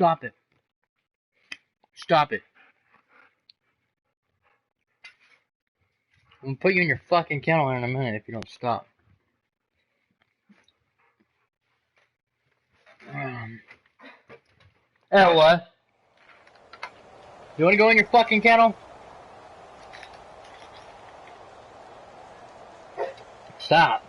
Stop it. Stop it. I'm gonna put you in your fucking kennel in a minute if you don't stop. What? You wanna go in your fucking kennel? Stop.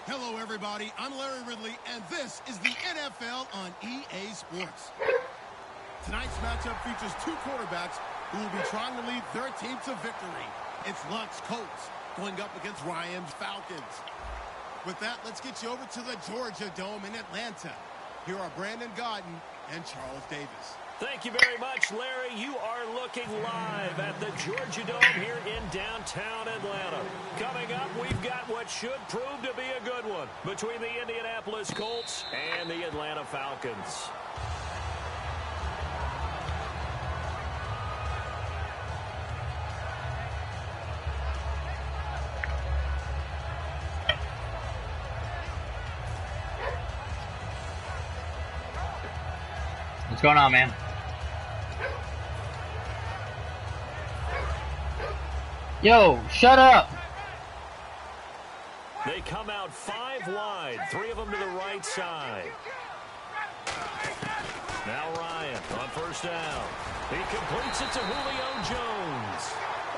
Hello, everybody. I'm Larry Ridley, and this is the NFL on EA Sports. Tonight's matchup features two quarterbacks who will be trying to lead their team to victory. It's Luck's Colts going up against Ryan's Falcons. With that, let's get you over to the Georgia Dome in Atlanta. Here are Brandon Gaudin and Charles Davis. Thank you very much, Larry. You are looking live at the Georgia Dome here in downtown Atlanta. Coming up, we've got what should prove to be a good one between the Indianapolis Colts and the Atlanta Falcons. What's going on, man? Yo, shut up! They come out 5 wide, 3 of them to the right side. Now Ryan on first down. He completes it to Julio Jones.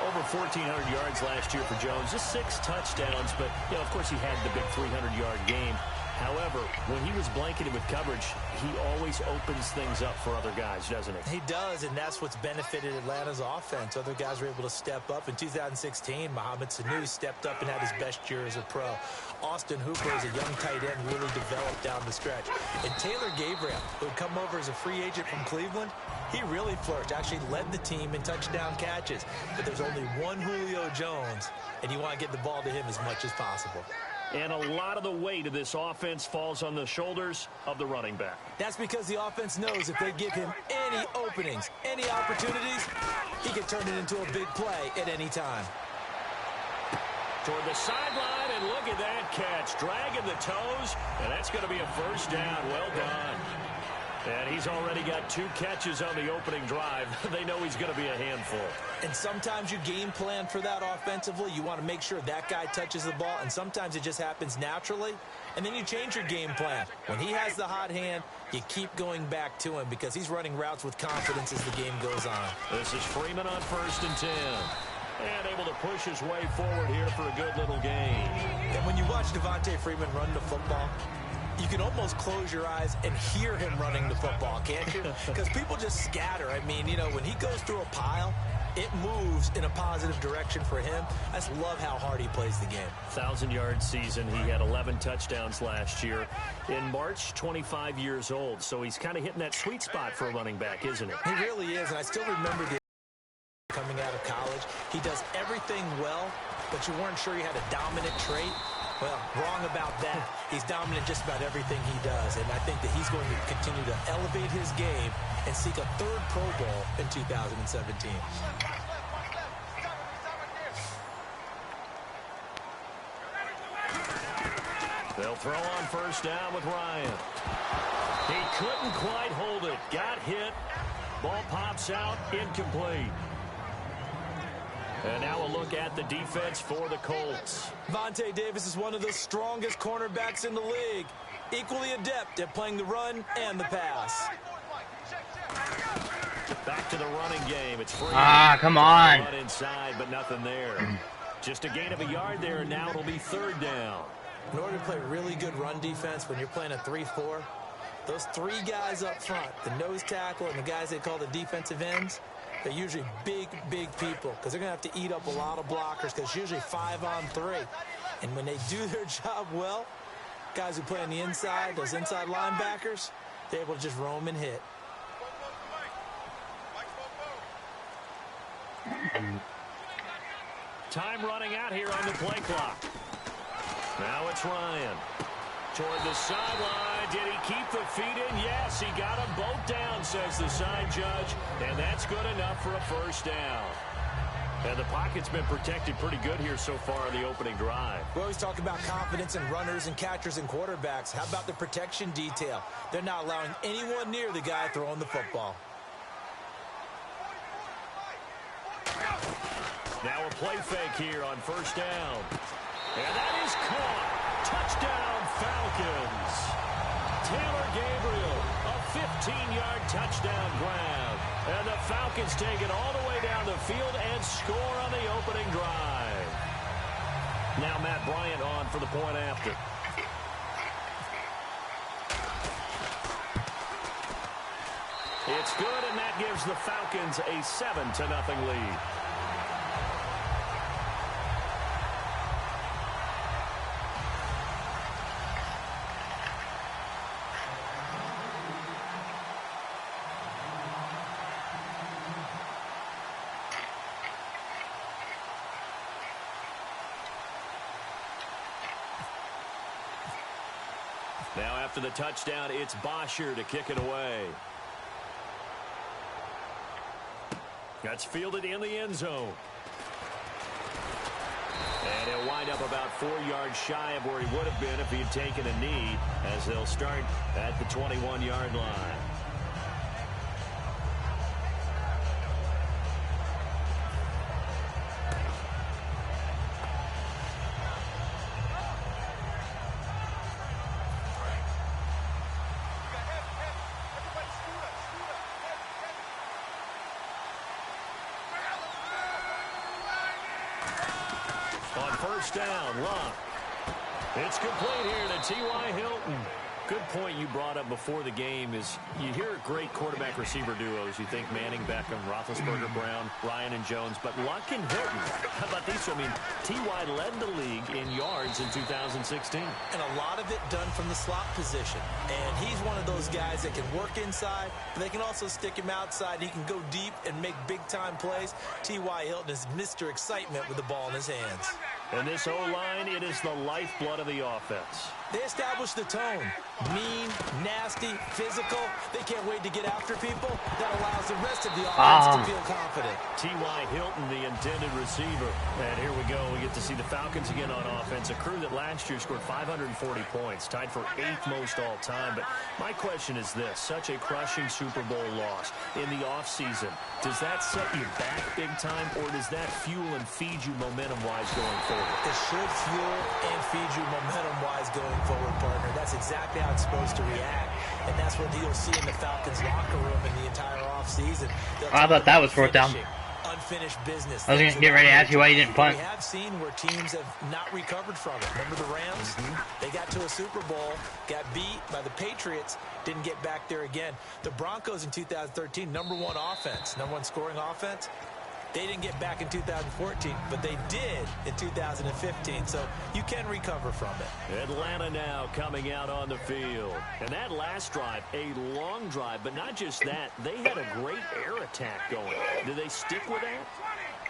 Over 1,400 yards last year for Jones. Just 6 touchdowns, but, you know, of course he had the big 300-yard game. However, when he was blanketed with coverage, he always opens things up for other guys, doesn't he? He does, and that's what's benefited Atlanta's offense. Other guys were able to step up. In 2016, Mohamed Sanu stepped up and had his best year as a pro. Austin Hooper, as a young tight end, really developed down the stretch. And Taylor Gabriel, who had come over as a free agent from Cleveland, he really flourished, actually led the team in touchdown catches. But there's only one Julio Jones, and you want to get the ball to him as much as possible. And a lot of the weight of this offense falls on the shoulders of the running back. That's because the offense knows if they give him any openings, any opportunities, he can turn it into a big play at any time. Toward the sideline, and look at that catch. Dragging the toes, and that's going to be a first down. Well done. And he's already got 2 catches on the opening drive. They know he's going to be a handful. And sometimes you game plan for that offensively. You want to make sure that guy touches the ball, and sometimes it just happens naturally. And then you change your game plan. When he has the hot hand, you keep going back to him because he's running routes with confidence as the game goes on. This is Freeman on 1st and 10. And able to push his way forward here for a good little gain. And when you watch Devontae Freeman run the football, you can almost close your eyes and hear him running the football, can't you? Because people just scatter. I mean, you know, when he goes through a pile, it moves in a positive direction for him. I just love how hard he plays the game. 1,000-yard season. He had 11 touchdowns last year. In March, 25 years old. So he's kind of hitting that sweet spot for a running back, isn't he? He really is, and I still remember the coming out of college. He does everything well, but you weren't sure he had a dominant trait. Well, wrong about that. He's dominant just about everything he does, and I think that he's going to continue to elevate his game and seek a 3rd Pro Bowl in 2017. They'll throw on first down with Ryan. He couldn't quite hold it. Got hit. Ball pops out, incomplete. And now a look at the defense for the Colts. Vontae Davis is one of the strongest cornerbacks in the league. Equally adept at playing the run and the pass. Back to the running game. It's free. Come on. Run inside, but nothing there. Just a gain of a yard there, and now it'll be 3rd down. In order to play really good run defense when you're playing a 3-4, those 3 guys up front, the nose tackle and the guys they call the defensive ends, they're usually big, big people because they're going to have to eat up a lot of blockers because it's usually 5-on-3. And when they do their job well, guys who play on the inside, those inside linebackers, they're able to just roam and hit. Time running out here on the play clock. Now it's Ryan. Toward the sideline. Did he keep the feet in? Yes, he got them both down, says the side judge. And that's good enough for a first down. And the pocket's been protected pretty good here so far in the opening drive. We always talk about confidence in runners and catchers and quarterbacks. How about the protection detail? They're not allowing anyone near the guy throwing the football. Now a play fake here on first down. And that is caught. Touchdown, Falcons. Taylor Gabriel, a 15-yard touchdown grab. And the Falcons take it all the way down the field and score on the opening drive. Now Matt Bryant on for the point after. It's good, and that gives the Falcons a 7-0 lead. Now after the touchdown, it's Bosher to kick it away. That's fielded in the end zone. And he'll wind up about 4 yards shy of where he would have been if he had taken a knee, as they'll start at the 21-yard line. On first down, Luck. It's complete here to T.Y. Hilton. Good point you brought up before the game is you hear great quarterback-receiver duos. You think Manning, Beckham, Roethlisberger, Brown, Ryan, and Jones. But Luck and Hilton, how about these two? I mean, T.Y. led the league in yards in 2016. And a lot of it done from the slot position. And he's one of those guys that can work inside, but they can also stick him outside. He can go deep and make big-time plays. T.Y. Hilton is Mr. Excitement with the ball in his hands. And this O-line, it is the lifeblood of the offense. They establish the tone. Mean, nasty, physical. They can't wait to get after people. That allows the rest of the offense to feel confident. T.Y. Hilton, the intended receiver. And here we go. We get to see the Falcons again on offense. A crew that last year scored 540 points, tied for 8th most all time. But my question is this. Such a crushing Super Bowl loss in the offseason. Does that set you back big time, or does that fuel and feed you momentum-wise going forward? It should fuel and feed you momentum-wise going forward, partner. That's exactly how it's supposed to react, and that's what you'll see in the Falcons locker room in the entire offseason. I thought that was fourth down. Unfinished business. I was going to get ready to ask you why you didn't punt. We have seen where teams have not recovered from it. Remember the Rams? They got to a Super Bowl, got beat by the Patriots, didn't get back there again. The Broncos in 2013, #1 offense, #1 scoring offense. They didn't get back in 2014, but they did in 2015, so you can recover from it. Atlanta now coming out on the field. And that last drive, a long drive, but not just that. They had a great air attack going. Do they stick with that?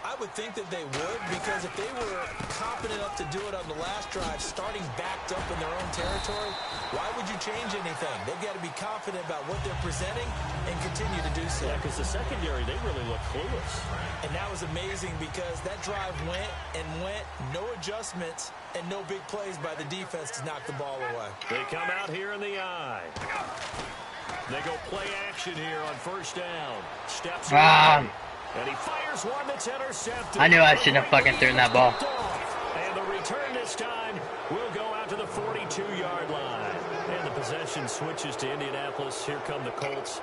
I would think that they would, because if they were confident enough to do it on the last drive, starting backed up in their own territory, why would you change anything? They've got to be confident about what they're presenting and continue to do so. Yeah, because the secondary, they really look clueless. And that was amazing because that drive went and went, no adjustments, and no big plays by the defense to knock the ball away. They come out here in the eye. They go play action here on first down. Steps away. And he fires one that's intercepted. I knew I shouldn't have fucking thrown that ball. And the return this time will go out to the 42-yard line. And the possession switches to Indianapolis. Here come the Colts.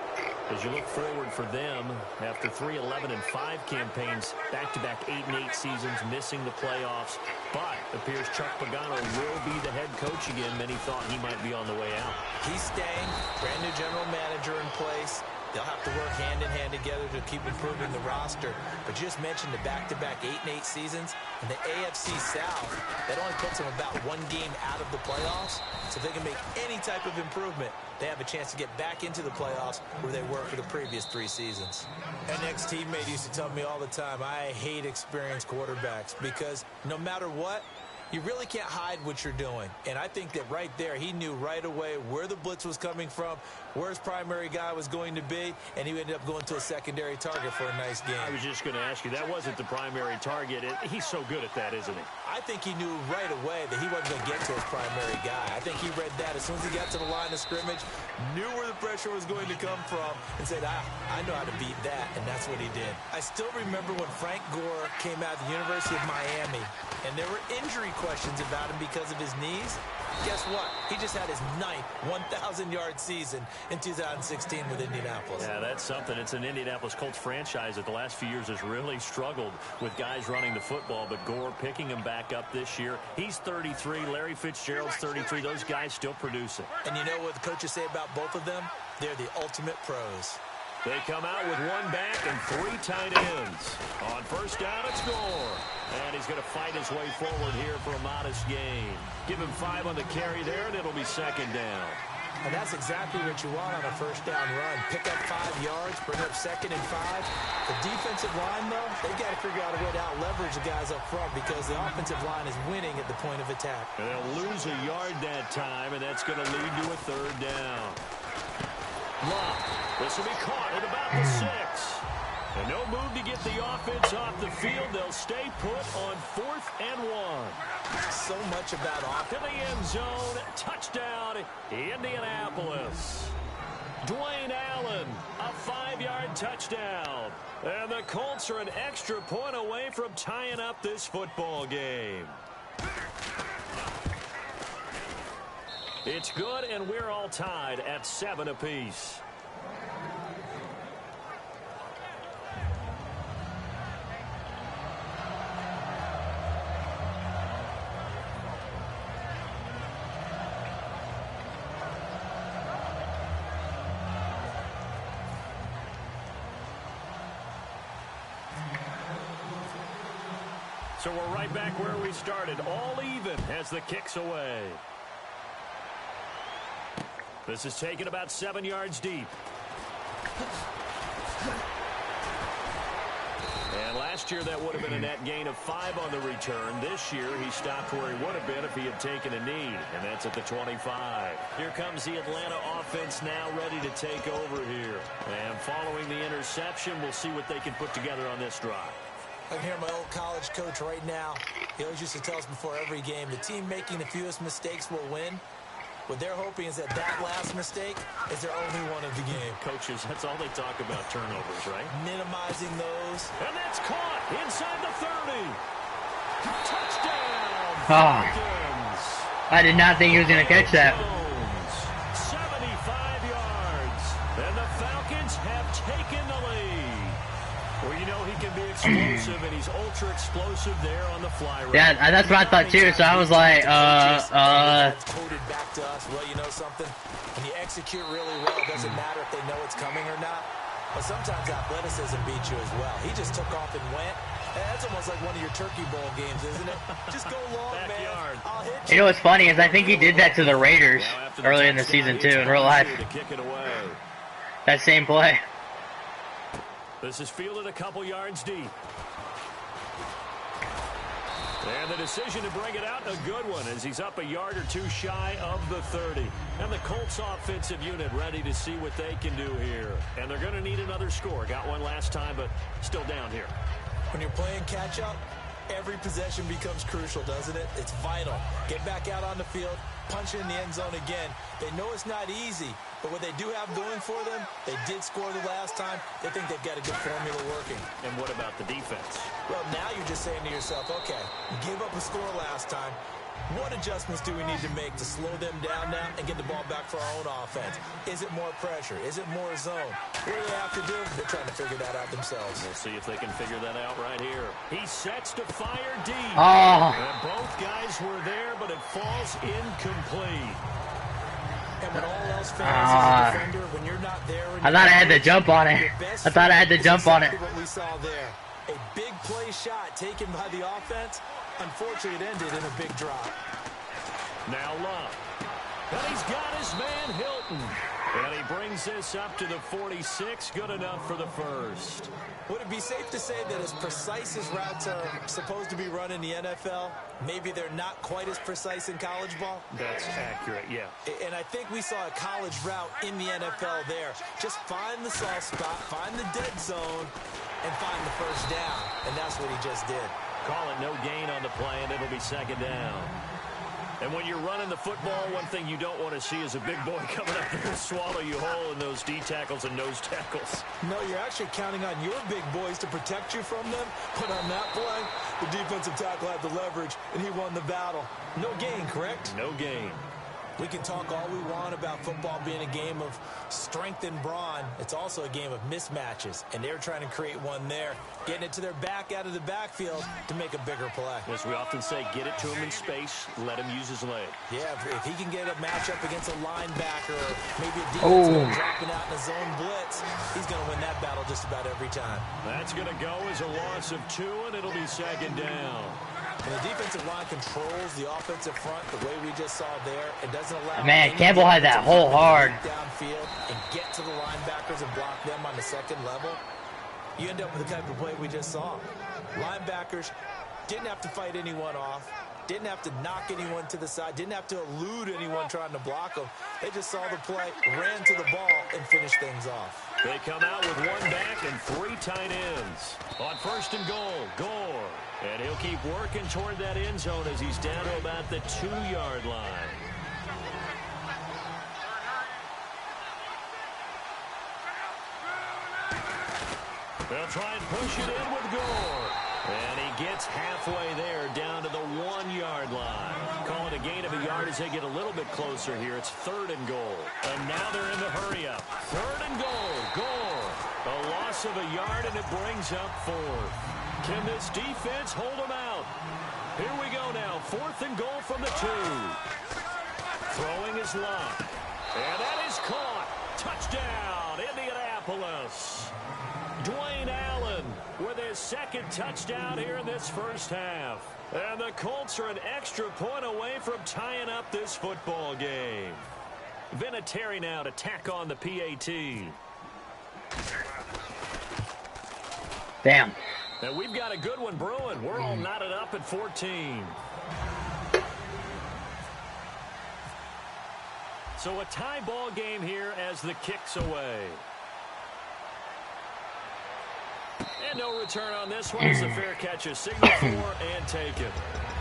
As you look forward for them, after 3 11-5 campaigns, back-to-back 8-8 seasons, missing the playoffs. But it appears Chuck Pagano will be the head coach again. Many thought he might be on the way out. He's staying. Brand new general manager in place. They'll have to work hand-in-hand together to keep improving the roster. But you just mentioned the back-to-back 8-8 seasons. In the AFC South, that only puts them about 1 game out of the playoffs. So if they can make any type of improvement, they have a chance to get back into the playoffs where they were for the previous 3 seasons. An ex-teammate used to tell me all the time, I hate experienced quarterbacks because no matter what, You really can't hide what you're doing. And I think that right there, he knew right away where the blitz was coming from, where his primary guy was going to be, and he ended up going to a secondary target for a nice game. I was just going to ask you, that wasn't the primary target. He's so good at that, isn't he? I think he knew right away that he wasn't going to get to his primary guy. I think he read that as soon as he got to the line of scrimmage, knew where the pressure was going to come from, and said, I know how to beat that, and that's what he did. I still remember when Frank Gore came out of the University of Miami, and there were injury questions about him because of his knees. Guess what? He just had his 9th 1,000-yard season in 2016 with Indianapolis. Yeah, that's something. It's an Indianapolis Colts franchise that the last few years has really struggled with guys running the football, but Gore picking him back up this year. He's 33. Larry Fitzgerald's 33. Those guys still producing. And you know what the coaches say about both of them? They're the ultimate pros. They come out with 1 back and 3 tight ends. On first down, it's Gore. And he's going to fight his way forward here for a modest gain. Give him 5 on the carry there, and it'll be second down. And that's exactly what you want on a first down run. Pick up 5 yards, bring up 2nd and 5. The defensive line, though, they got to figure out a way to out-leverage the guys up front because the offensive line is winning at the point of attack. And they'll lose a yard that time, and that's going to lead to a 3rd down. Love. This will be caught at about the 6. And no move to get the offense off the field. They'll stay put on 4th and 1. So much about offense. To the end zone. Touchdown, Indianapolis. Dwayne Allen, a 5-yard touchdown. And the Colts are an extra point away from tying up this football game. It's good, and we're all tied at 7 apiece. So we're right back where we started, all even as the kick's away. This is taken about 7 yards deep. And last year that would have been a net gain of 5 on the return. This year he stopped where he would have been if he had taken a knee, and that's at the 25. Here comes the Atlanta offense now ready to take over here. And following the interception, we'll see what they can put together on this drive. I can hear my old college coach right now. He always used to tell us before every game, the team making the fewest mistakes will win. What they're hoping is that last mistake is their only one of the game. Coaches, that's all they talk about, turnovers, right? Minimizing those. And that's caught inside the 30. Touchdown, Ah. Falcons. I did not think he was going to catch that. Jones, 75 yards. And the Falcons have taken the lead. Well, you know he can be explosive, and he's ultra-explosive there on the fly route. Yeah, that's what I thought too, so I was like, Coded back to us. Well, you know something? When you execute really well, it doesn't matter if they know it's coming or not. But sometimes athleticism beats you as well. He just took off and went. That's almost like one of your Turkey Bowl games, isn't it? Just go long, Backyard. man. I'll hit you. You know what's funny is I think he did that to the Raiders early in the season too, in real life. To kick it away. That same play. This is fielded a couple yards deep. And the decision to bring it out, a good one, as he's up a yard or 2 shy of the 30. And the Colts offensive unit ready to see what they can do here. And they're going to need another score. Got one last time, but still down here. When you're playing catch-up, every possession becomes crucial, doesn't it? It's vital. Get back out on the field, punch in the end zone again. They know it's not easy, but what they do have going for them, they did score the last time. They think they've got a good formula working. And what about the defense? Well, now you're just saying to yourself, okay, we gave up a score last time. What adjustments do we need to make to slow them down now and get the ball back for our own offense? Is it more pressure? Is it more zone? What do they have to do? They're trying to figure that out themselves. We'll see if they can figure that out right here. He sets to fire deep. Oh. And both guys were there, but it falls incomplete. And when all else fails as a defender, when you're not there, I thought I had to jump on it. I thought I had to jump on it. What we saw there, a big play shot taken by the offense. Unfortunately, it ended in a big drop. Now Love. And he's got his man Hilton. And he brings this up to the 46. Good enough for the first. Would it be safe to say that as precise as routes are supposed to be run in the NFL, maybe they're not quite as precise in college ball? That's accurate, yeah. And I think we saw a college route in the NFL there. Just find the soft spot, find the dead zone, and find the first down. And that's what he just did. Call it no gain on the play, and it'll be second down. And when you're running the football, one thing you don't want to see is a big boy coming up there and swallow you whole in those D tackles and nose tackles. No, you're actually counting on your big boys to protect you from them. But on that play, the defensive tackle had the leverage, and he won the battle. No gain, correct? No gain. We can talk all we want about football being a game of strength and brawn. It's also a game of mismatches, and they're trying to create one there, getting it to their back out of the backfield to make a bigger play. As we often say, get it to him in space, let him use his leg. Yeah, if he can get a matchup against a linebacker or maybe a defense dropping out in a zone blitz, he's going to win that battle just about every time. That's going to go as a loss of 2, and it'll be second down. And the defensive line controls the offensive front the way we just saw there. It doesn't allow Man, Campbell had that hole hard. Downfield and get to the linebackers and block them on the second level. You end up with the type of play we just saw. Linebackers didn't have to fight anyone off, didn't have to knock anyone to the side, didn't have to elude anyone trying to block them. They just saw the play, ran to the ball, and finished things off. They come out with 1 back and 3 tight ends. On first and goal, Gore. And he'll keep working toward that end zone as he's down to about the 2-yard line. They'll try and push it in with Gore. And he gets halfway there down to the 1-yard line. Call it a gain of a yard as they get a little bit closer here. It's 3rd and goal. And now they're in the hurry-up. 3rd and goal. Gore. A loss of a yard, and it brings up 4th. Can this defense hold them out? Here we go now. 4th and goal from the 2. Throwing his lock. And that is caught. Touchdown, Indianapolis. Dwayne Allen with his 2nd touchdown here in this first half. And the Colts are an extra point away from tying up this football game. Vinatieri now to tack on the PAT. Damn. And we've got a good one brewing. We're all knotted up at 14. So a tie ball game here as the kick's away. And no return on this one as the fair catch is signaled for and taken.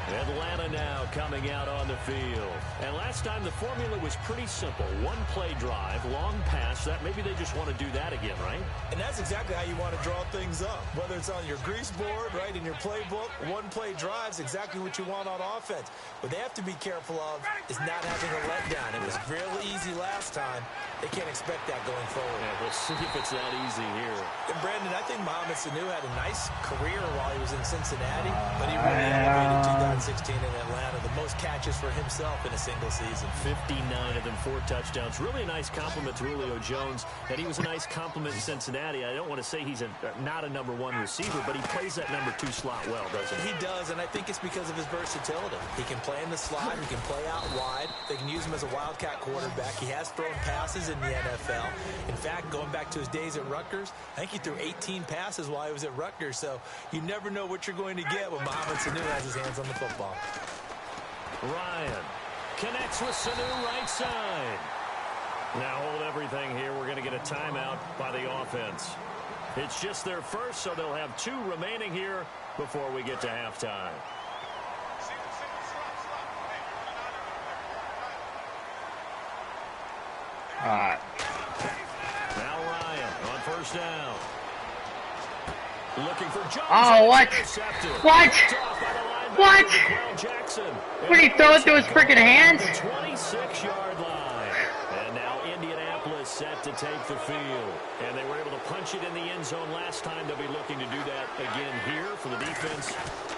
Atlanta now coming out on the field. And last time the formula was pretty simple. 1-play drive, long pass. That maybe they just want to do that again, right? And that's exactly how you want to draw things up. Whether it's on your grease board, right, in your playbook, 1-play drive's exactly what you want on offense. What they have to be careful of is not having a letdown. It was real easy last time. They can't expect that going forward. Yeah, we'll see if it's that easy here. And Brandon, I think Mohamed Sanu had a nice career while he was in Cincinnati, but he really elevated 2016 in Atlanta. The most catches for himself in a single season. 59 of them, 4 touchdowns. Really a nice compliment to Julio Jones. And he was a nice compliment in Cincinnati. I don't want to say he's not a number 1 receiver, but he plays that number 2 slot well, doesn't he? He does, and I think it's because of his versatility. He can play in the slot. He can play out wide. They can use him as a wildcat quarterback. He has thrown passes in the NFL. In fact, going back to his days at Rutgers, I think he threw 18 passes while he was at Rutgers. So you never know what you're going to get when Mohamed Sanu has his hands on the football. Ryan connects with Sanu right side. Now hold everything here. We're going to get a timeout by the offense. It's just their first, so they'll have 2 remaining here before we get to halftime. All right. Now Ryan on first down. Looking for Jones. Oh, what? What? What? What did he throw it through his freaking hands? 26-yard line. And now Indianapolis set to take the field. And they were able to punch it in the end zone last time. They'll be looking to do that again here for the defense.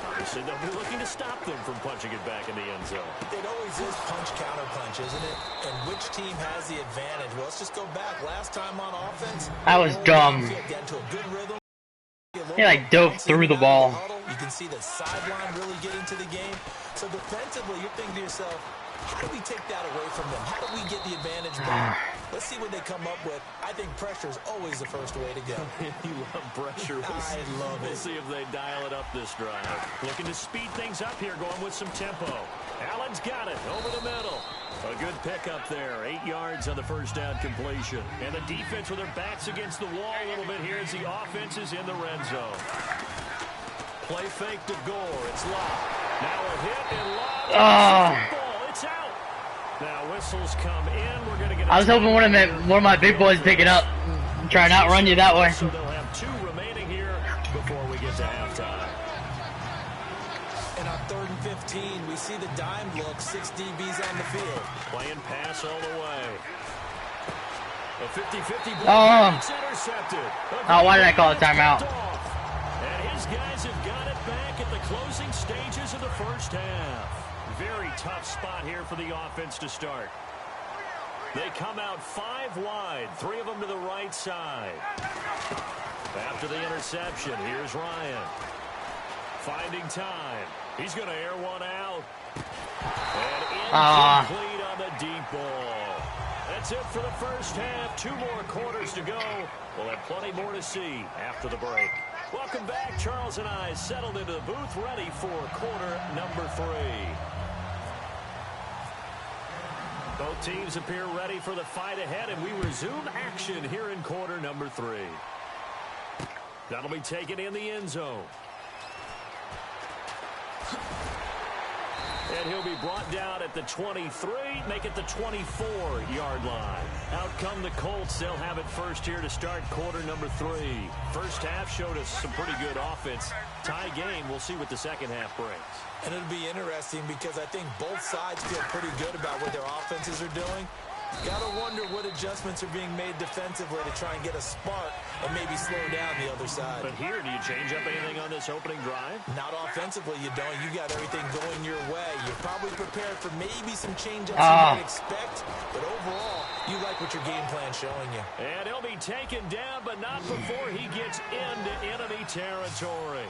Obviously, they'll be looking to stop them from punching it back in the end zone. It always is punch-counter-punch, isn't it? And which team has the advantage? Well, let's just go back. Last time on offense, that was dumb. Get into a good rhythm. He like dove through the ball. You can see the sideline really getting to the game. So defensively, you're thinking to yourself, How do we take that away from them? How do we get the advantage back? Let's see what they come up with. I think pressure is always the first way to go. You love pressure. I love it. We'll see if they dial it up this drive. Looking to speed things up here, going with some tempo. Allen's got it over the middle. A good pickup there. 8 yards on the first down completion. And the defense with their backs against the wall a little bit here as the offense is in the red zone. Play fake to Gore. It's locked. Now a hit and locked. It's out. Now whistles come in. We're going to get. I was hoping one of my big boys pick it up. Try not run you that way. So they'll have 2 remaining here before we get to halftime. And on 3rd and 15, we see the dime look. 6 DBs on the field. Playing pass all the way. A 50-50 ball. It's intercepted. Oh, why did I call a timeout? And his guys have got it back at the closing stages of the first half. Very tough spot here for the offense to start. They come out 5 wide, 3 of them to the right side. After the interception, here's Ryan. Finding time. He's going to air one out. And incomplete on the deep ball. That's it for the first half. 2 more quarters to go. We'll have plenty more to see after the break. Welcome back. Charles and I settled into the booth, ready for quarter number 3. Both teams appear ready for the fight ahead, and we resume action here in quarter number 3. That'll be taken in the end zone. And he'll be brought down at the 23, make it the 24-yard line. Out come the Colts. They'll have it first here to start quarter number 3. First half showed us some pretty good offense. Tie game. We'll see what the second half brings. And it'll be interesting because I think both sides feel pretty good about what their offenses are doing. Got to wonder what adjustments are being made defensively to try and get a spark and maybe slow down the other side. But here, do you change up anything on this opening drive? Not offensively, you don't. You got everything going your way. You're probably prepared for maybe some change-ups you might expect, but overall, you like what your game plan's showing you. And he'll be taken down, but not before he gets into enemy territory.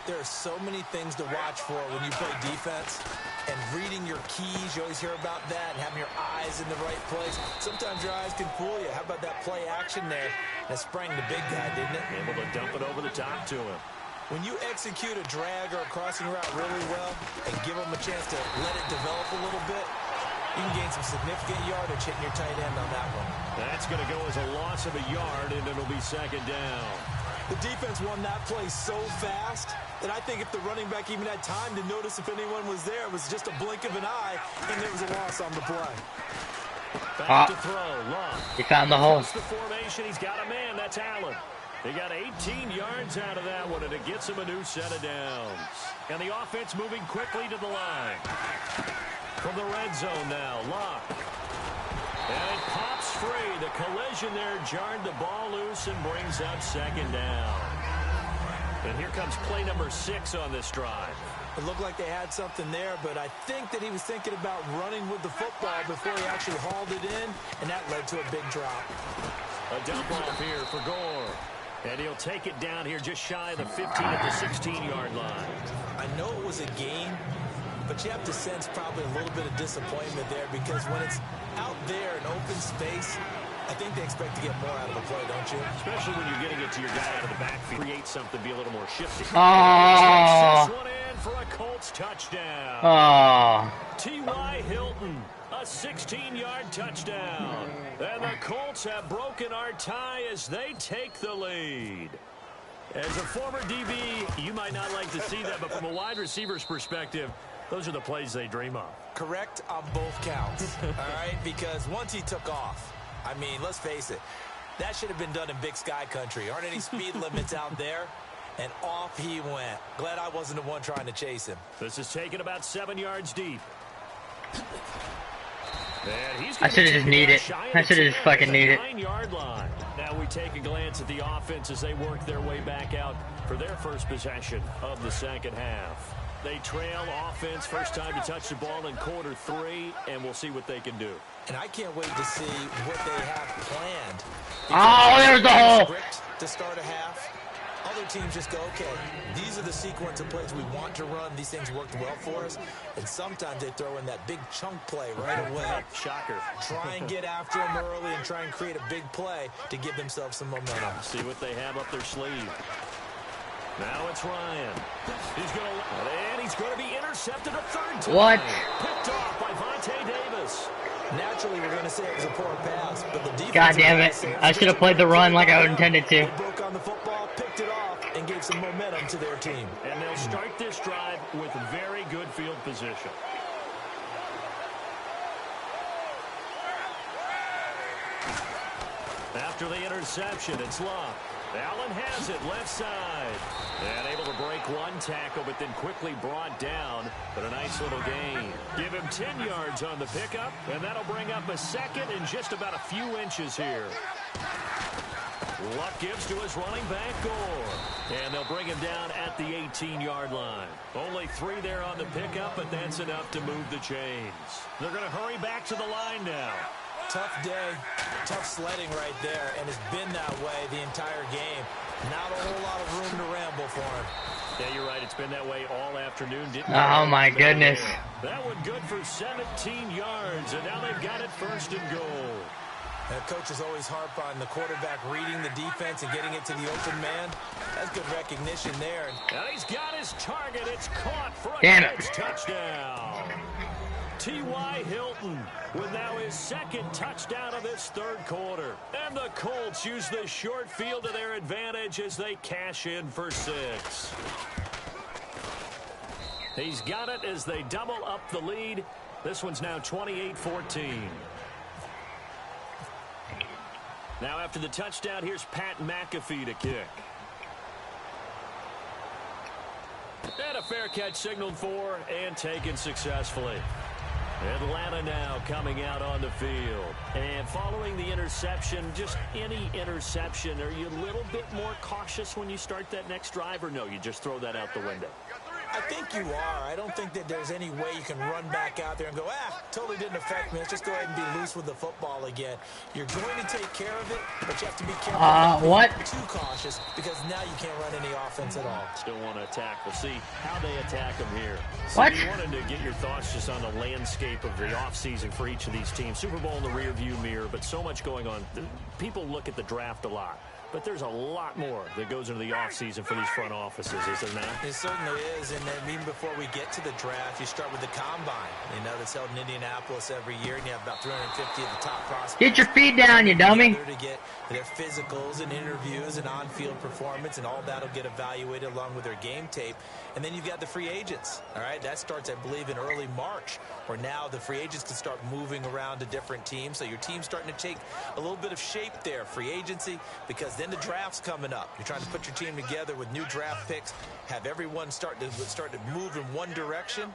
There are so many things to watch for when you play defense, and reading your keys, you always hear about that, and having your eyes in the right place. Sometimes your eyes can fool you. How about that play action there? That sprang the big guy, didn't it? Able to dump it over the top to him. When you execute a drag or a crossing route really well and give them a chance to let it develop a little bit, you can gain some significant yardage hitting your tight end on that one. That's going to go as a loss of a yard, and it'll be second down. The defense won that play so fast that I think if the running back even had time to notice if anyone was there, it was just a blink of an eye, and there was a loss on the play. Back to throw. Love. He found the hole. The formation. He's got a man. That's Allen. He got 18 yards out of that one, and it gets him a new set of downs. And the offense moving quickly to the line. From the red zone now, Locke. And it pops free. The collision there jarred the ball loose and brings up second down. And here comes play number 6 on this drive. It looked like they had something there, but I think that he was thinking about running with the football before he actually hauled it in, and that led to a big drop. A dump off here for Gore. And he'll take it down here just shy of the 15 at the 16-yard line. I know it was a gain, but you have to sense probably a little bit of disappointment there because when it's out there in open space, I think they expect to get more out of the play, don't you? Especially when you're getting it to your guy out of the backfield. Create something, be a little more shifty. Oh. This one in for a Colts touchdown. Oh. T.Y. Hilton, a 16-yard touchdown. And the Colts have broken our tie as they take the lead. As a former DB, you might not like to see that, but from a wide receiver's perspective, those are the plays they dream of. Correct on both counts, all right? Because once he took off, I mean, let's face it, that should have been done in Big Sky country. Aren't any speed limits out there? And off he went. Glad I wasn't the one trying to chase him. This is taken about 7 yards deep. I should have just need it. I should have just fucking need it. 9-yard line. Now we take a glance at the offense as they work their way back out for their first possession of the second half. They trail offense, first time to touch the ball in quarter 3, and we'll see what they can do. And I can't wait to see what they have planned. Oh, there's the hole. To start a half. Other teams just go, okay, these are the sequence of plays we want to run. These things worked well for us. And sometimes they throw in that big chunk play right away. Shocker. Try and get after them early and try and create a big play to give themselves some momentum. See what they have up their sleeve. Now it's Ryan. He's going to be intercepted a third time. What? Picked off by Vontae Davis. Naturally, we're going to say it was a poor pass, but the defense... God damn it. I should have played the run like I intended to. They broke on the football, picked it off, and gave some momentum to their team. And they'll start this drive with very good field position. After the interception, it's Luck. Allen has it left side. And able to break one tackle, but then quickly brought down. But a nice little gain. Give him 10 yards on the pickup, and that'll bring up a second in just about a few inches here. Luck gives to his running back, Gore. And they'll bring him down at the 18-yard line. Only 3 there on the pickup, but that's enough to move the chains. They're going to hurry back to the line now. Tough day, tough sledding right there, and it's been that way the entire game. Not a whole lot of room to ramble for him. Yeah, you're right. It's been that way all afternoon. Oh, my goodness. That one good for 17 yards, and now they've got it first and goal. And coaches always harp on the quarterback reading the defense and getting it to the open man. That's good recognition there. And he's got his target. It's caught for a touchdown. T.Y. Hilton with now his second touchdown of this third quarter. And the Colts use the short field to their advantage as they cash in for 6. He's got it as they double up the lead. This one's now 28-14. Now after the touchdown, here's Pat McAfee to kick. And a fair catch signaled for and taken successfully. Atlanta now coming out on the field. And following the interception, just any interception, are you a little bit more cautious when you start that next drive, or no, you just throw that out the window? I think you are. I don't think that there's any way you can run back out there and go, totally didn't affect me. Let's just go ahead and be loose with the football again. You're going to take care of it, but you have to be careful not being too cautious, because now you can't run any offense at all. Still want to attack. We'll see how they attack them here. What? So you wanted to get your thoughts just on the landscape of the offseason for each of these teams. Super Bowl in the rearview mirror, but so much going on. People look at the draft a lot. But there's a lot more that goes into the offseason for these front offices, isn't there? It certainly is, and then even before we get to the draft, you start with the combine. You know, that's held in Indianapolis every year, and you have about 350 of the top prospects. Get your feet down, you dummy. To get their physicals and interviews and on-field performance, and all that will get evaluated along with their game tape. And then you've got the free agents, all right? That starts, I believe, in early March, where now the free agents can start moving around to different teams. So your team's starting to take a little bit of shape there, free agency, because then the draft's coming up. You're trying to put your team together with new draft picks, have everyone start to move in one direction.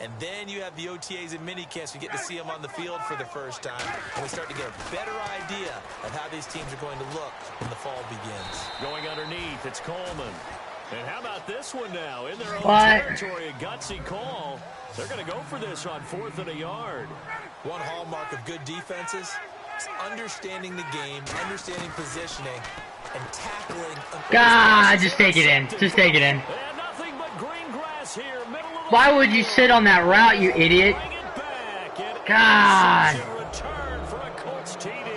And then you have the OTAs and minicamps. You get to see them on the field for the first time. And we start to get a better idea of how these teams are going to look when the fall begins. Going underneath, it's Coleman. And how about this one now? In their own territory, a gutsy call. They're going to go for this on 4th and a yard. One hallmark of good defenses is understanding the game, understanding positioning, and tackling. God, just take it in. Just take it in. And nothing but green grass here. Why would you sit on that route, you idiot? God. Return for a Colts TD.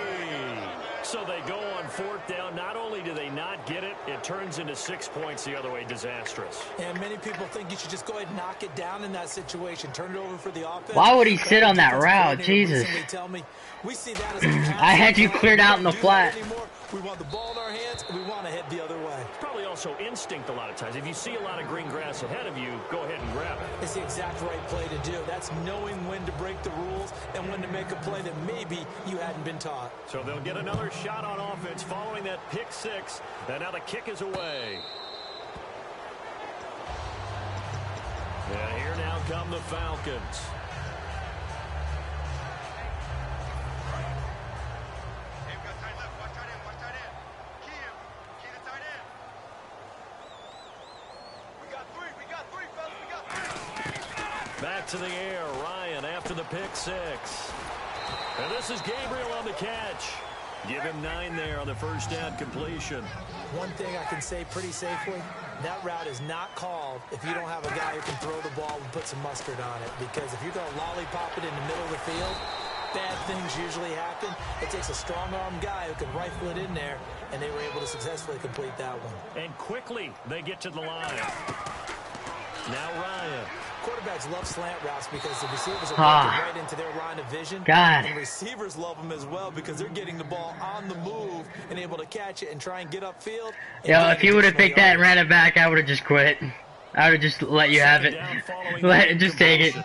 So they go on 4th down. Not only do they not get it, it turns into 6 points the other way. Disastrous. And many people think you should just go ahead and knock it down in that situation. Turn it over for the offense. Why would he sit on that route? Jesus. Tell me, we see that as I had you cleared out in the flat. We want the ball in our hands, and we want to head the other way. It's probably also instinct a lot of times. If you see a lot of green grass ahead of you, go ahead and grab it. It's the exact right play to do. That's knowing when to break the rules and when to make a play that maybe you hadn't been taught. So they'll get another shot on offense following that pick 6. And now the kick is away. And here now come the Falcons. Back to the air, Ryan after the pick 6. And this is Gabriel on the catch. Give him 9 there on the first down completion. One thing I can say pretty safely, that route is not called if you don't have a guy who can throw the ball and put some mustard on it. Because if you're going to lollipop it in the middle of the field, bad things usually happen. It takes a strong-arm guy who can rifle it in there, and they were able to successfully complete that one. And quickly, they get to the line. Now Ryan. Quarterbacks love slant routes because the receivers are working right into their line of vision. And receivers love them as well because they're getting the ball on the move and able to catch it and try and get upfield. Yo, if you would have picked that and ran it back, I would have just quit. I would have just let you have it. Just take it.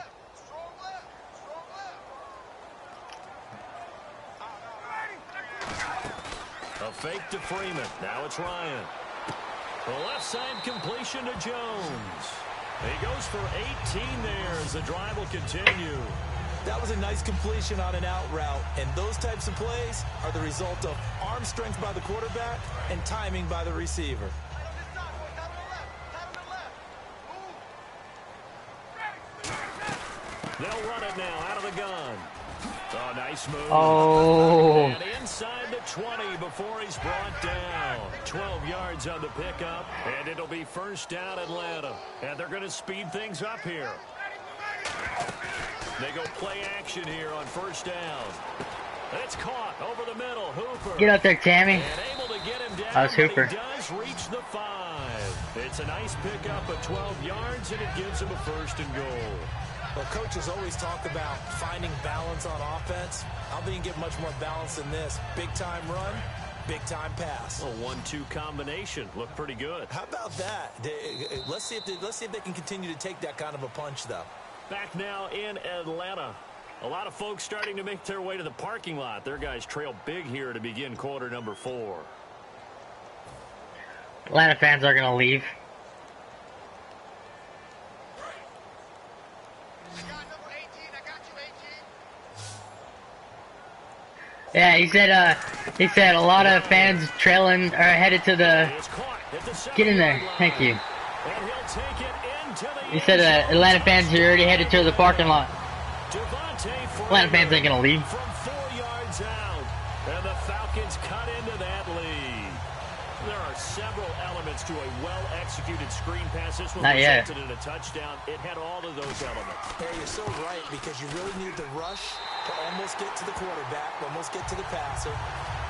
A fake to Freeman. Now it's Ryan. The left side completion to Jones. He goes for 18 there as the drive will continue. That was a nice completion on an out route, and those types of plays are the result of arm strength by the quarterback and timing by the receiver. They'll run it now out of the gun. Oh, nice move. Oh. And inside the 20 before he's brought down. 12 yards on the pickup, and it'll be first down Atlanta. And they're going to speed things up here. They go play action here on first down. It's caught over the middle. Hooper. Get out there, Tammy. And able to get him down, That was Hooper. He does reach the 5. It's a nice pickup of 12 yards, and it gives him a first and goal. Well, coaches always talk about finding balance on offense. I don't think you can get much more balance than this. Big-time run, big-time pass. A 1-2 combination. Looked pretty good. How about that? Let's see if they can continue to take that kind of a punch, though. Back now in Atlanta. A lot of folks starting to make their way to the parking lot. Their guys trail big here to begin quarter number 4. Atlanta fans are going to leave. Yeah, he said a lot of fans trailing or headed to the. Get in there, thank you. He said Atlanta fans are already headed to the parking lot. Atlanta fans ain't gonna leave. From 4 yards out, and the Falcons cut into that lead. There are several elements to a well-executed screen pass. This one resulted in a touchdown. It had all of those elements. Yeah, you're so right because you really need the rush to almost get to the quarterback, almost get to the passer.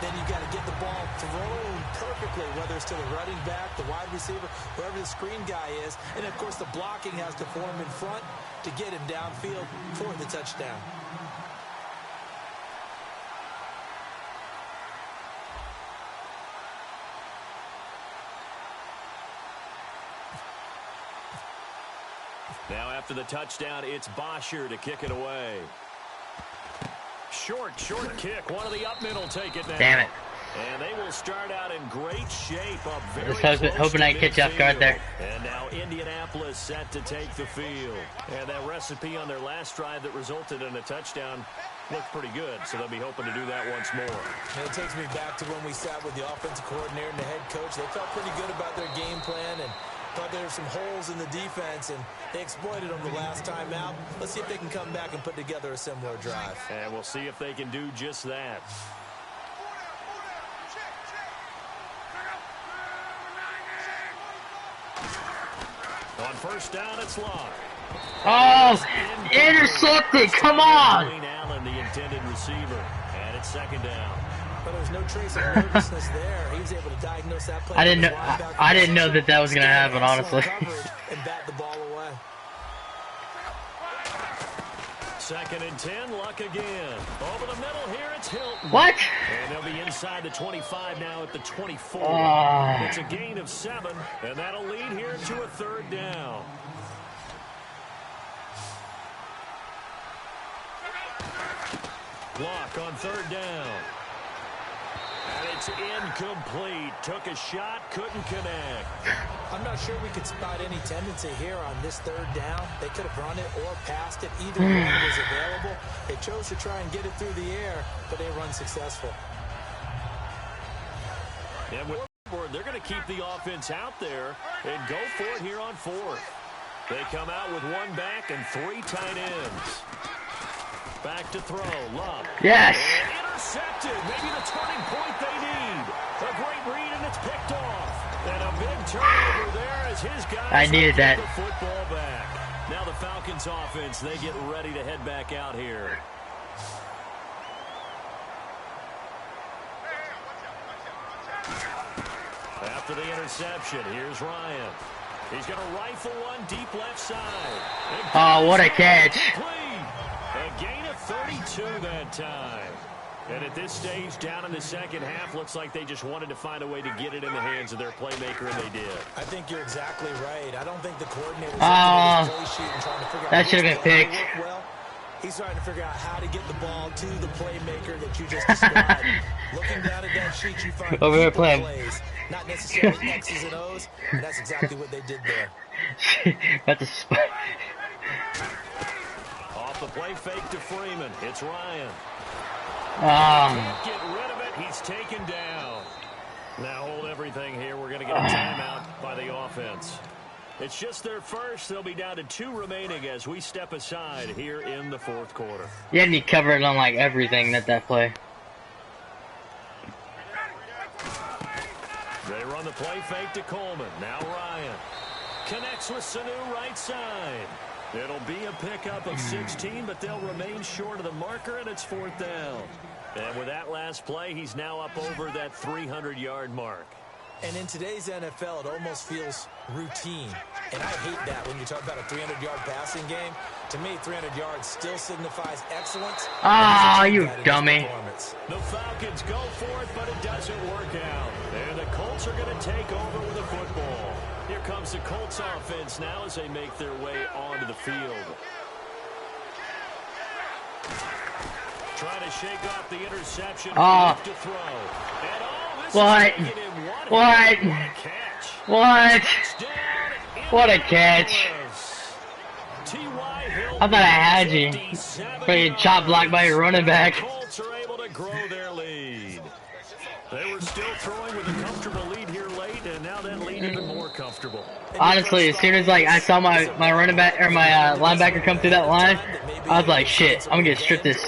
Then you got to get the ball thrown perfectly, whether it's to the running back, the wide receiver, whoever the screen guy is. And, of course, the blocking has to form in front to get him downfield for the touchdown. Now after the touchdown, it's Bosher to kick it away. Short kick. One of the up middle take it now. Damn it. And they will start out in great shape up very hoping I catch you off guard there. And now Indianapolis set to take the field. And that recipe on their last drive that resulted in a touchdown looked pretty good, so they'll be hoping to do that once more. And it takes me back to when we sat with the offensive coordinator and the head coach. They felt pretty good about their game plan and thought there were some holes in the defense, and they exploited them the last time out. Let's see if they can come back and put together a similar drive. And we'll see if they can do just that. On first down, it's Locke. Oh, intercepted! Come on! Allen, the intended receiver, and it's second down. But there's no trace of nervousness there. He was able to diagnose that play. I didn't know that was gonna happen, honestly. And bat the ball away. Second and 10, Luck again. Over the middle here, it's Hilton. What? And they'll be inside the 25 now at the 24. It's a gain of 7, and that'll lead here to a third down. Luck on third down. And it's incomplete. Took a shot, couldn't connect. I'm not sure we could spot any tendency here on this third down. They could have run it or passed it. Either one was available. They chose to try and get it through the air, but they run successful. And with they're going to keep the offense out there and go for it here on fourth. They come out with one back and 3 tight ends. Back to throw. Love. Yes. intercepted. Maybe the turning point they need. A great read, and it's picked off. And a big turnover there as his guys I needed that. get the football back. Now the Falcons offense, they get ready to head back out here. After the interception, here's Ryan. He's going to rifle one deep left side. Oh, what a catch. A gain of 32 that time. And at this stage, down in the second half, looks like they just wanted to find a way to get it in the hands of their playmaker, and they did. I think you're exactly right. I don't think the coordinator that should have been picked. Well, he's trying to figure out how to get the ball to the playmaker that you just described. Looking down at that sheet, you find over here playing plays, not necessarily X's and O's, and that's exactly what they did there. Got the spike. Off the play fake to Freeman. It's Ryan. Can't get rid of it. He's taken down. Now hold everything here. We're going to get a timeout by the offense. It's just their first. They'll be down to 2 remaining as we step aside here in the fourth quarter. You had me covered on like everything that play. They run the play fake to Coleman. Now Ryan connects with Sanu right side. It'll be a pickup of 16, but they'll remain short of the marker, and it's 4th down. And with that last play, he's now up over that 300-yard mark. And in today's NFL, it almost feels routine. And I hate that when you talk about a 300-yard passing game. To me, 300 yards still signifies excellence. Ah, you dummy. The Falcons go for it, but it doesn't work out. And the Colts are going to take over with the football. Here comes the Colts offense now as they make their way onto the field. Trying to shake off the interception. To throw. And this what? What? What? What a catch. I thought I had you. Freaking chop blocked by your running back. Colts are able to grow their lead. They were still throwing with a comfortable lead here late, and now that lead even more comfortable. Honestly, as soon as like I saw my running back or my linebacker come through that line, I was like, shit, I'm gonna get stripped this.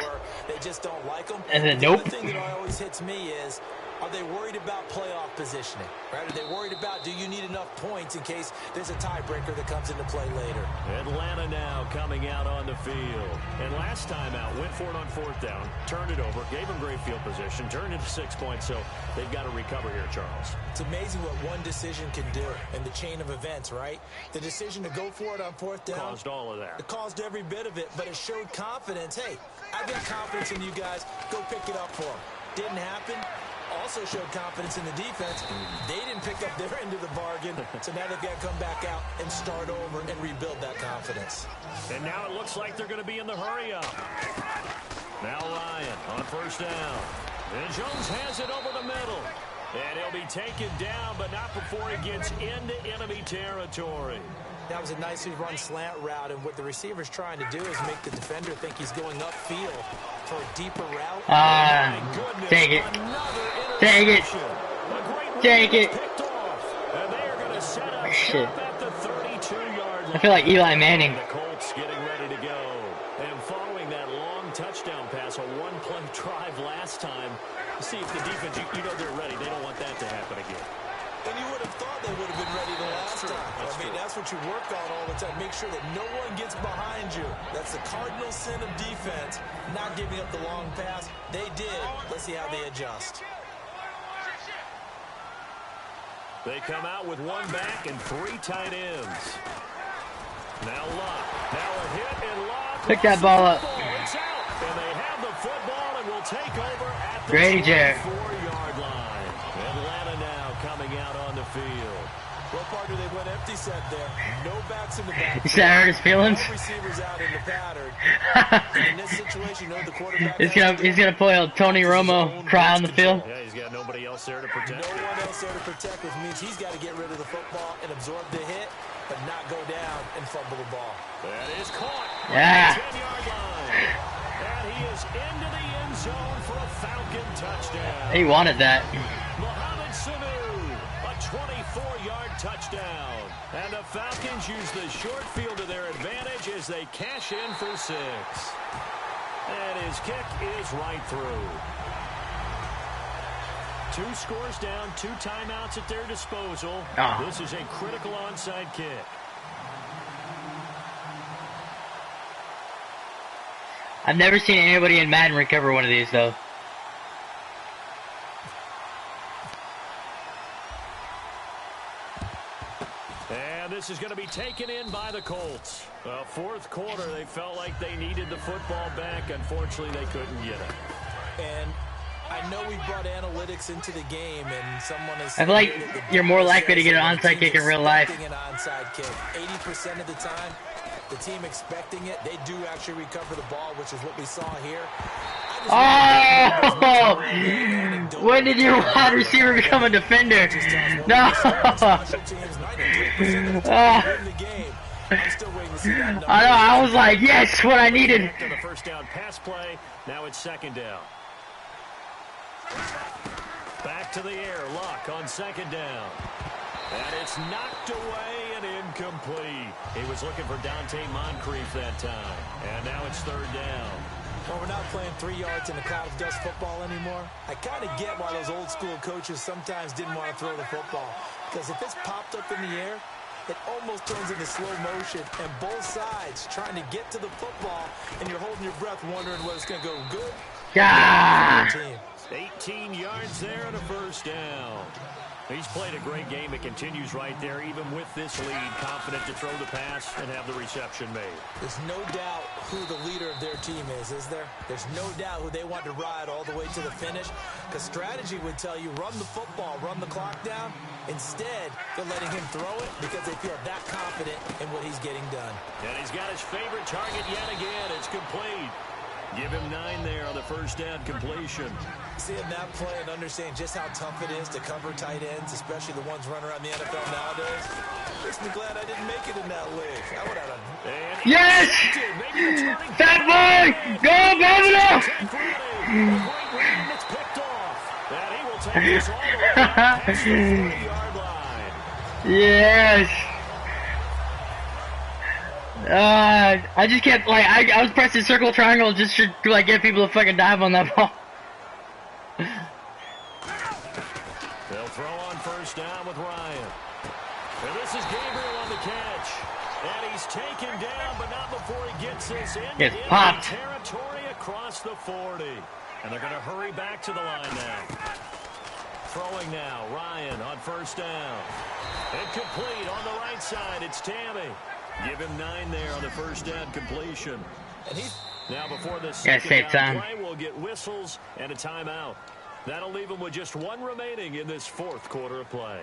And then nope. The thing that always hits me is, are they worried about playoff positioning? Right? Are they worried about, do you need enough points in case there's a tiebreaker that comes into play later? Atlanta now coming out on the field. And last time out, went for it on 4th down, turned it over, gave them great field position, turned it to 6 points, so they've got to recover here, Charles. It's amazing what one decision can do in the chain of events, right? The decision to go for it on 4th down. Caused all of that. It caused every bit of it, but it showed confidence. Hey, I've got confidence in you guys. Go pick it up for them. Didn't happen. Also showed confidence in the defense. They didn't pick up their end of the bargain, so now they've got to come back out and start over and rebuild that confidence. And now it looks like they're going to be in the hurry-up. Now Ryan on 1st down. And Jones has it over the middle. And he'll be taken down, but not before he gets into enemy territory. That was a nicely run slant route, and what the receiver's trying to do is make the defender think he's going upfield for a deeper route. Take it. Take it. Take it. And they are going to set up shit. At the 32-yard line. I feel like Eli Manning. The Colts getting ready to go. And following that long touchdown pass, a one-play drive last time, see if the defense, you know they're ready. They don't want that to happen again. And you would have thought they would have been ready the last time. That's what you work on all the time. Make sure that no one gets behind you. That's the cardinal sin of defense, not giving up the long pass. They did. Let's see how they adjust. They come out with 1 back and 3 tight ends. Now Luck. Now a hit and Luck. Pick that ball up. It's out. And they have the football and will take over at the Grady Jarrett. 4-yard line. Atlanta now coming out on the field. Well, partner, they went empty set there. No backs in the back. You said I hurt his feelings? No receivers out in the pattern. In this situation, you know, the quarterback he's gonna play a Tony Romo cry on the field. Yeah, he's got nobody else there to protect. No one else there to protect, which means he's got to get rid of the football and absorb the hit, but not go down and fumble the ball. That is caught. Yeah. 10-yard line. And he is into the end zone for a Falcon touchdown. He wanted that. Mohamed Sanu, a 24-yard touchdown. And the Falcons use the short field to their advantage as they cash in for 6. And his kick is right through. 2 scores down, 2 timeouts at their disposal. Oh. This is a critical onside kick. I've never seen anybody in Madden recover one of these, though. And this is going to be taken in by the Colts. Fourth quarter, they felt like they needed the football back. Unfortunately, they couldn't get it. And I know we brought analytics into the game, and someone has. I feel like you're more likely to get an onside kick in real life. An onside kick. 80% of the time, the team expecting it, they do actually recover the ball, which is what we saw here. Oh! When did your wide receiver become a defender? No! I know, I was like, yes, what I needed. The first down pass play. Now it's second down. Back to the air. Luck on second down. And it's knocked away and incomplete. He was looking for Dante Moncrief that time. And now it's third down. Well, we're not playing 3 yards in a cloud of dust football anymore. I kind of get why those old school coaches sometimes didn't want to throw the football. Because if it's popped up in the air, it almost turns into slow motion. And both sides trying to get to the football, and you're holding your breath wondering whether it's going to go good. Yeah. 18 yards there and a first down. He's played a great game. It continues right there, even with this lead, confident to throw the pass and have the reception made. There's no doubt who the leader of their team is there? There's no doubt who they want to ride all the way to the finish, because strategy would tell you run the football, run the clock down. Instead, they're letting him throw it because they feel that confident in what he's getting done. And he's got his favorite target yet again. It's complete. Give him 9 there on the first down completion. Seeing that play and understanding just how tough it is to cover tight ends, especially the ones running around the NFL nowadays, makes me glad I didn't make it in that league. I would have done. Yes! Fat boy! Go, Governor! It's picked off. And he will take this all the way past the 40-yard line. Yes! I just kept, like, I was pressing circle triangle just to, like, get people to fucking dive on that ball. They'll throw on first down with Ryan. And this is Gabriel on the catch. And he's taken down, but not before he gets this in. Gets popped. Territory across the 40. And they're going to hurry back to the line now. Throwing now, Ryan on first down. Incomplete on the right side. It's Tammy. Give him 9 there on the first down completion. And now before this second down play, we'll get whistles and a timeout. That'll leave him with just 1 remaining in this fourth quarter of play.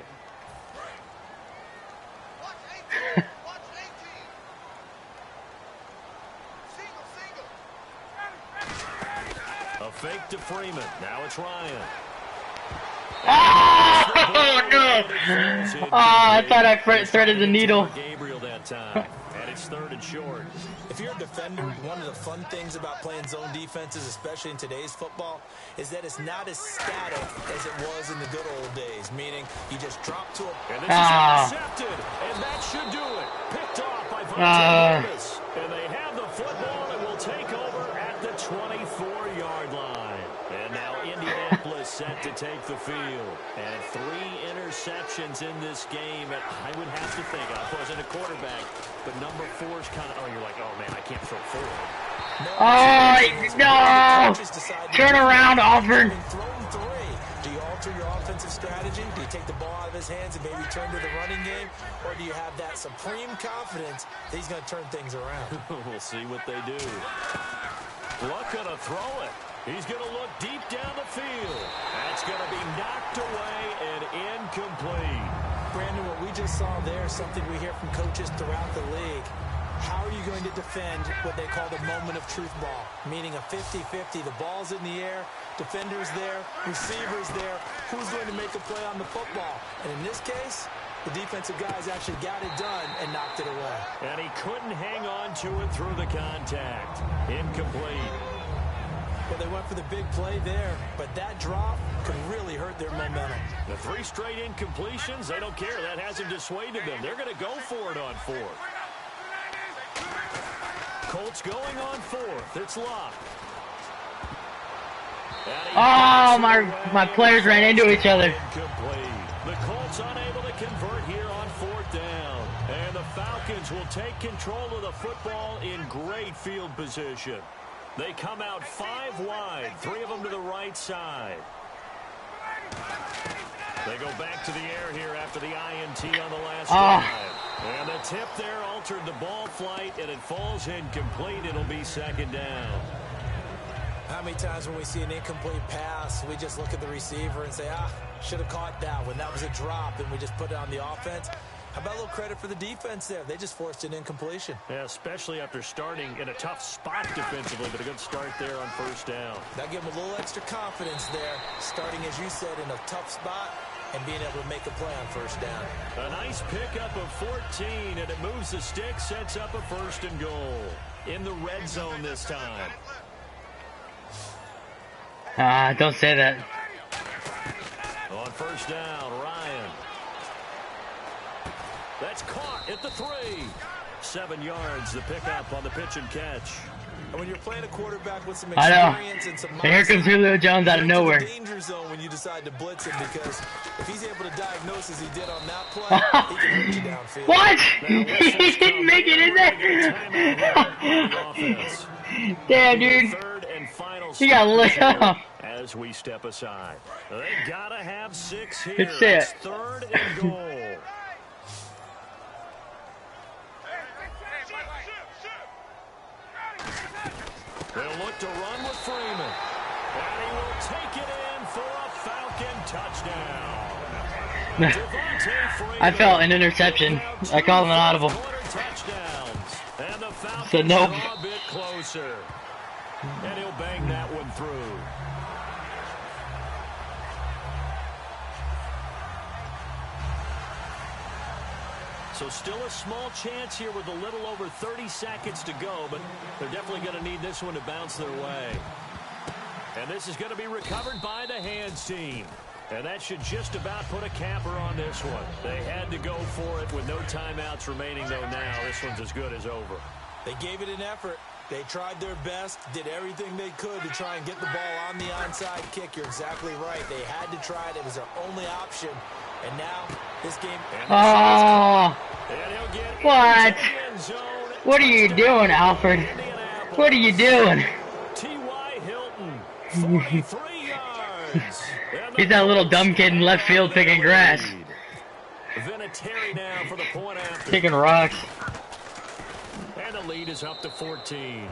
A fake to Freeman. Now it's Ryan. Oh, no! Oh, I thought I threaded the needle. Gabriel that time. And it's third and short. If you're a defender, one of the fun things about playing zone defenses, especially in today's football, is that it's not as static as it was in the good old days, meaning you just drop to a... And this is intercepted, and that should do it. Picked off by Vontae Davis. And they have the football and will take over at the 24-yard line. And now Indianapolis set to take the field. And 3 interceptions in this game. And I would have to think, I wasn't a quarterback, but number 4 is kind of, oh, you're like, oh, man, I can't throw 4. No! Turn around, Auburn. Do you alter your offensive strategy? Do you take the ball out of his hands and maybe turn to the running game? Or do you have that supreme confidence that he's going to turn things around? We'll see what they do. Luck going to throw it. He's going to look deep down the field. That's going to be knocked away and incomplete. Brandon, what we just saw there is something we hear from coaches throughout the league. How are you going to defend what they call the moment of truth ball? Meaning a 50-50. The ball's in the air, defender's there, receiver's there. Who's going to make a play on the football? And in this case, the defensive guys actually got it done and knocked it away. And he couldn't hang on to it through the contact. Incomplete. Well, they went for the big play there, but that drop could really hurt their momentum. The 3 straight incompletions, they don't care. That hasn't dissuaded them. They're going to go for it on 4th. Colts going on 4th. It's Luck. Oh, my players ran into each other. The Colts unable to convert here on 4th down. And the Falcons will take control of the football in great field position. They come out 5 wide, 3 of them to the right side. They go back to the air here after the INT on the last drive. And the tip there altered the ball flight, and it falls incomplete. It'll be 2nd down. How many times when we see an incomplete pass, we just look at the receiver and say, should have caught that one. That was a drop, and we just put it on the offense. How about a little credit for the defense there? They just forced an incompletion. Yeah, especially after starting in a tough spot defensively, but a good start there on 1st down. That gave them a little extra confidence there, starting, as you said, in a tough spot and being able to make a play on 1st down. A nice pickup of 14, and it moves the stick, sets up a 1st and goal. In the red zone this time. Don't say that. On 1st down, Ryan. That's caught at the 3. 7 yards, the pickup on the pitch and catch. And when you're playing a quarterback with some experience and some and here comes Julio Jones out of nowhere. Danger zone when you decide to blitz him, because if he's able to diagnose as he did on that play, he can hurt you downfield. What? He didn't make it in there. Damn, dude. He got lit up. As we step aside, they gotta have 6 here. Good shit. It's 3rd and goal. They'll look to run with Freeman. And he will take it in for a Falcon touchdown. I felt an interception. I called him an audible. And the Falcons So nope. a bit closer. And he'll bang that one through. So still a small chance here with a little over 30 seconds to go, but they're definitely going to need this one to bounce their way. And this is going to be recovered by the hands team. And that should just about put a capper on this one. They had to go for it with no timeouts remaining, though now this one's as good as over. They gave it an effort. They tried their best, did everything they could to try and get the ball on the onside kick. You're exactly right. They had to try it. It was their only option. And now, this game... Oh! What? What are you doing, Alfred? What are you doing? T.Y. Hilton, 43 yards. He's that little dumb kid in left field picking grass. Vinatieri now for the point after. Kicking rocks. And the lead is up to 14.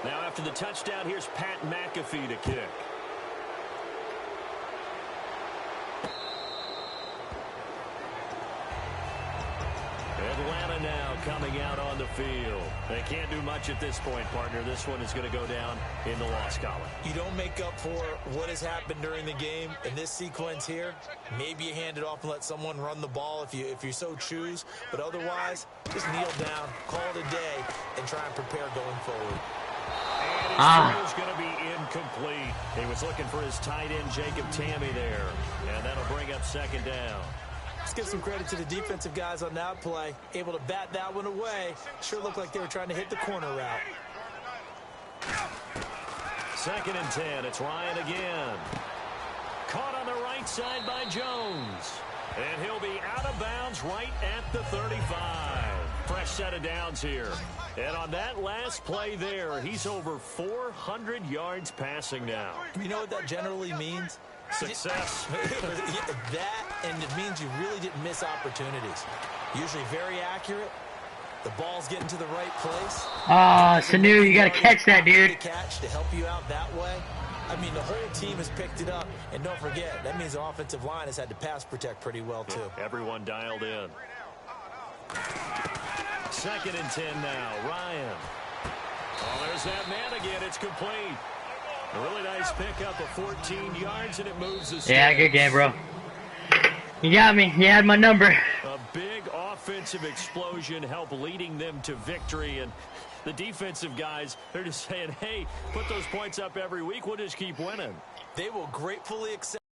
Now after the touchdown, here's Pat McAfee to kick. Atlanta now coming out on the field. They can't do much at this point, partner. This one is going to go down in the loss column. You don't make up for what has happened during the game in this sequence here. Maybe you hand it off and let someone run the ball if you so choose. But otherwise, just kneel down, call it a day, and try and prepare going forward. And his throw is going to be incomplete. He was looking for his tight end, Jacob Tamme, there. And that'll bring up 2nd down. Let's give some credit to the defensive guys on that play. Able to bat that one away. Sure looked like they were trying to hit the corner route. 2nd and 10. It's Ryan again. Caught on the right side by Jones. And he'll be out of bounds right at the 35. Fresh set of downs here. And on that last play there, he's over 400 yards passing now. You know what that generally means? Success. That, and it means you really didn't miss opportunities. Usually very accurate. The ball's getting to the right place. Sanu, you gotta catch that, dude. Catch to help you out that way. I mean, the whole team has picked it up. And don't forget, that means the offensive line has had to pass protect pretty well, too. Everyone dialed in. 2nd and 10 now. Ryan. Oh, there's that man again. It's complete. A really nice pickup of 14 yards, and it moves the sticks. Yeah, good game, bro. You got me. You had my number. A big offensive explosion helped leading them to victory, and the defensive guys, they're just saying, hey, put those points up every week. We'll just keep winning. They will gratefully accept